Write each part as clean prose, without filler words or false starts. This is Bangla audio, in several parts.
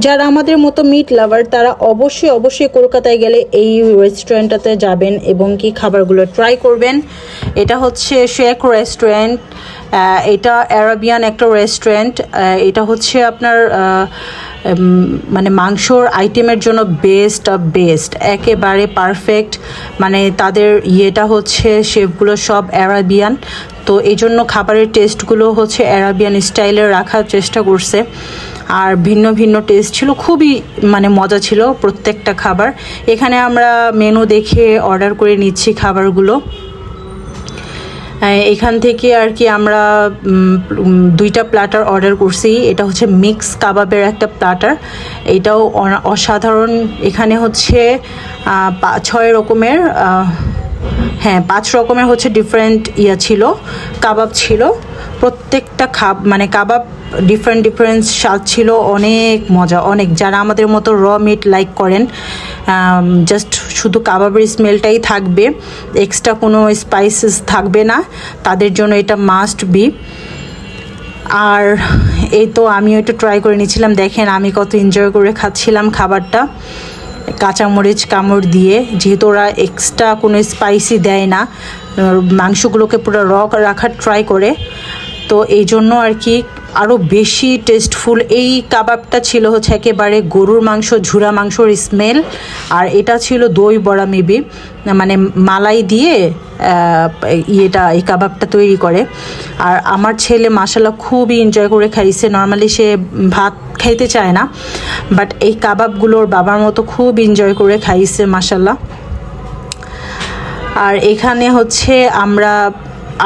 যারা আমাদের মতো মিট লাভার তারা অবশ্যই অবশ্যই কলকাতায় গেলে এই রেস্টুরেন্টটাতে যাবেন এবং কি খাবারগুলো ট্রাই করবেন। এটা হচ্ছে শেখ রেস্টুরেন্ট। এটা অ্যারাবিয়ান একটা রেস্টুরেন্ট। এটা হচ্ছে আপনার মানে মাংসর আইটেমের জন্য বেস্ট একেবারে পারফেক্ট। মানে তাদের ইয়েটা হচ্ছে শেফগুলো সব অ্যারাবিয়ান, তো এই জন্য খাবারের টেস্টগুলো হচ্ছে অ্যারাবিয়ান স্টাইলের রাখার চেষ্টা করছে। আর ভিন্ন ভিন্ন টেস্ট ছিল, খুবই মানে মজা ছিল প্রত্যেকটা খাবার। এখানে আমরা মেনু দেখে অর্ডার করে নিচ্ছি খাবারগুলো। এখান থেকে আর কি আমরা 2টা প্ল্যাটার অর্ডার করছি। এটা হচ্ছে মিক্স কাবাবের একটা প্ল্যাটার, এটাও অসাধারণ। এখানে হচ্ছে 6 রকমের 5 রকমের হচ্ছে ডিফারেন্ট ছিল, কাবাব ছিল। প্রত্যেকটা মানে কাবাব ডিফারেন্ট স্বাদ ছিল, অনেক মজা অনেক। যারা আমাদের মতো র মিট লাইক করেন, জাস্ট শুধু কাবাবের স্মেলটাই থাকবে, এক্সট্রা কোনো স্পাইসেস থাকবে না, তাদের জন্য এটা মাস্ট বি। আর এই তো আমিও একটু ট্রাই করে নিয়েছিলাম, দেখেন আমি কত এনজয় করে খাচ্ছিলাম খাবারটা কাঁচামরিচ কামড় দিয়ে, যেহেতু ওরা এক্সট্রা কোনো স্পাইসি দেয় না, মাংসগুলোকে পুরো রাখার ট্রাই করে, তো এই জন্য আর কি আরও বেশি টেস্টফুল। এই কাবাবটা ছিল হচ্ছে একেবারে গরুর মাংস, ঝুরা মাংসর স্মেল। আর এটা ছিল দই বড়া মেবি, মানে মালাই দিয়ে এই কাবাবটা তৈরি করে। আর আমার ছেলে মাশাআল্লাহ খুবই এনজয় করে খাইছে। নর্মালি সে ভাত খাইতে চায় না, বাট এই কাবাবগুলোর বাবার মতো খুব এনজয় করে খাইছে মাশাআল্লাহ। আর এখানে হচ্ছে আমরা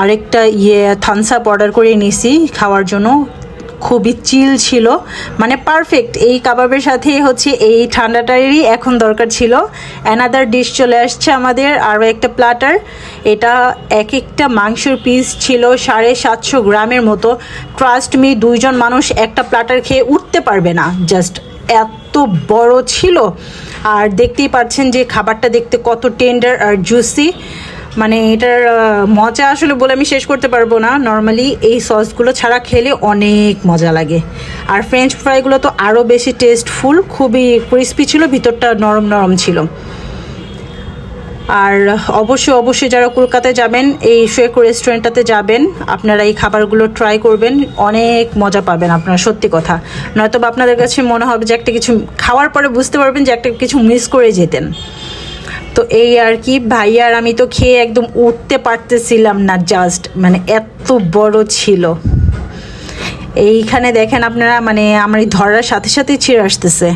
আরেকটা থামস আপ অর্ডার করে নিছি খাওয়ার জন্য, খুবই চিল ছিল, মানে পারফেক্ট। এই কাবাবের সাথে হচ্ছে এই ঠান্ডাটারই এখন দরকার ছিল। অ্যানাদার ডিশ চলে আসছে আমাদের, আরও একটা প্ল্যাটার। এটা এক একটা মাংসের পিস ছিল 750 গ্রামের মতো। ট্রাস্ট মি, 2 জন মানুষ একটা প্ল্যাটার খেয়ে উঠতে পারবে না, জাস্ট এত বড় ছিল। আর দেখতেই পাচ্ছেন যে খাবারটা দেখতে কত টেন্ডার আর জুসি, মানে এটার মজা আসলে বলে আমি শেষ করতে পারবো না। নর্মালি এই সসগুলো ছাড়া খেলে অনেক মজা লাগে। আর ফ্রেঞ্চ ফ্রাইগুলো তো আরও বেশি টেস্টফুল, খুবই ক্রিস্পি ছিল, ভিতরটা নরম নরম ছিল। আর অবশ্যই যারা কলকাতায় যাবেন এই শেখ রেস্টুরেন্টটাতে যাবেন, আপনারা এই খাবারগুলো ট্রাই করবেন, অনেক মজা পাবেন আপনারা, সত্যি কথা। নয়তো বা আপনাদের কাছে মনে হবে যে একটা কিছু খাওয়ার পরে বুঝতে পারবেন যে একটা কিছু মিস করে যেতেন। তো এই আর কি, ভাই আর আমি তো খেয়ে একদম উঠতে পারতেছিলাম না, জাস্ট মানে এত বড় ছিল। এইখানে দেখেন আপনারা, মানে আমার এই ধরার সাথে সাথে ছিঁড়ে আসতেছে।